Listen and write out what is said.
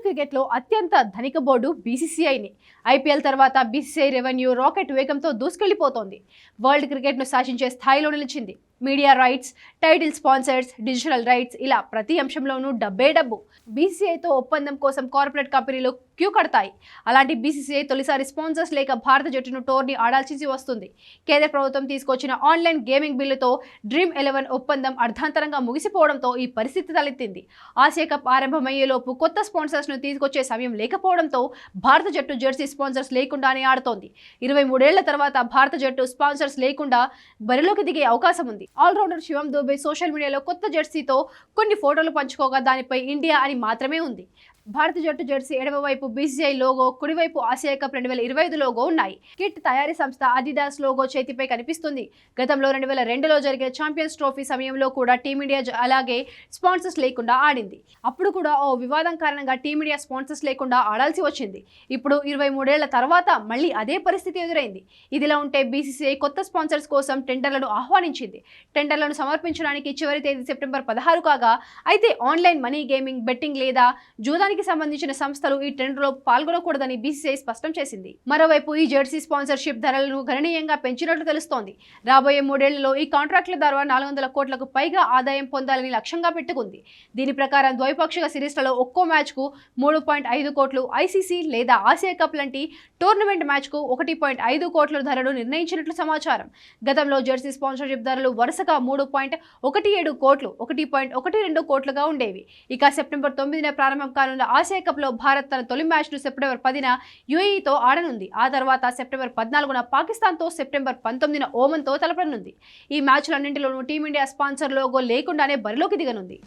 క్రికెట్లో అత్యంత ధనిక బోర్డు బీసీసీఐని. ఐపీఎల్ తర్వాత బీసీసీఐ రెవెన్యూ రాకెట్ వేగంతో దూసుకెళ్లిపోతోంది. వరల్డ్ క్రికెట్ను శాసించే స్థాయిలో నిలిచింది. Media rights, title sponsors, digital rights ఇలా ప్రతి అంశంలోనూ డబ్బే డబ్బు. బీసీసీఐతో ఒప్పందం కోసం కార్పొరేట్ కంపెనీలు క్యూ కడతాయి. అలాంటి బీసీసీఐ తొలిసారి స్పాన్సర్స్ లేక భారత జట్టును టోర్నీ ఆడాల్సి వస్తుంది. కేంద్ర ప్రభుత్వం తీసుకొచ్చిన ఆన్లైన్ గేమింగ్ బిల్లుతో డ్రీమ్11 ఒప్పందం అర్ధాంతరంగా ముగిసిపోవడంతో ఈ పరిస్థితి తలెత్తింది. ఆసియా కప్ ఆరంభమయ్యేలోపు కొత్త స్పాన్సర్స్ ను తీసుకొచ్చే సమయం లేకపోవడంతో భారత జట్టు జెర్సీ స్పాన్సర్స్ లేకుండానే ఆడుతోంది. 23 ఏళ్ల తర్వాత భారత జట్టు స్పాన్సర్స్ లేకుండా బరిలోకి దిగే అవకాశం ఉంది. ఆల్రౌండర్ శివం దూబే సోషల్ మీడియాలో కొత్త జెర్సీతో కొన్ని ఫోటోలు పంచుకోగా దానిపై ఇండియా అని మాత్రమే ఉంది. భారత జట్టు జెర్సీ ఎడమ వైపు బీసీసీఐ లోగో, కుడివైపు ఆసియా కప్ 2025 లోగో ఉన్నాయి. కిట్ తయారీ సంస్థ అడిడాస్ లోగో చేతిపై కనిపిస్తుంది. గతంలో 2002లో జరిగిన ఛాంపియన్స్ ట్రోఫీ సమయంలో కూడా టీమిండియా అలాగే స్పాన్సర్స్ లేకుండా ఆడింది. అప్పుడు కూడా ఓ వివాదం కారణంగా టీమిండియా స్పాన్సర్స్ లేకుండా ఆడాల్సి వచ్చింది. ఇప్పుడు 23 ఏళ్ల తర్వాత మళ్ళీ అదే పరిస్థితి ఎదురైంది. ఇదిలా ఉంటే బీసీసీఐ కొత్త స్పాన్సర్స్ కోసం టెండర్లను ఆహ్వానించింది. టెండర్లను సమర్పించడానికి చివరి తేదీ సెప్టెంబర్ 16 కాగా, అయితే ఆన్లైన్ మనీ గేమింగ్, బెట్టింగ్ లేదా జూదానికి సంబంధించిన సంస్థలు ఈ టెండర్లో పాల్గొనకూడదని బీసీసీఐ స్పష్టం చేసింది. మరోవైపు ఈ జెర్సీ స్పాన్సర్షిప్ ధరలను గణనీయంగా పెంచినట్లు తెలుస్తోంది. రాబోయే 3 ఏళ్లలో ఈ కాంట్రాక్టుల ద్వారా 400 కోట్లకు పైగా ఆదాయం పొందాలని లక్ష్యంగా పెట్టుకుంది. దీని ప్రకారం ద్వైపాక్షిక సిరీస్లలో ఒక్కో మ్యాచ్కు 3.5 కోట్లు, ఐసీసీ లేదా ఆసియా కప్ లాంటి టోర్నమెంట్ మ్యాచ్కు 1.5 కోట్ల ధరను నిర్ణయించినట్లు సమాచారం. గతంలో జెర్సీ స్పాన్సర్షిప్ ధరలు వరుసగా 3.17 కోట్లు, 1.12 కోట్లుగా ఉండేవి. ఇక సెప్టెంబర్ 9న ప్రారంభం కానున్న ఆసియా కప్ లో భారత్ తన తొలి మ్యాచ్ ను సెప్టెంబర్ 10న యూఏఈతో ఆడనుంది. ఆ తర్వాత సెప్టెంబర్ 14న పాకిస్తాన్తో, సెప్టెంబర్ 19న ఓమన్తో తలపడనుంది. ఈ మ్యాచ్లన్నింటిలోనూ టీమిండియా స్పాన్సర్ లోగో లేకుండానే బరిలోకి దిగనుంది.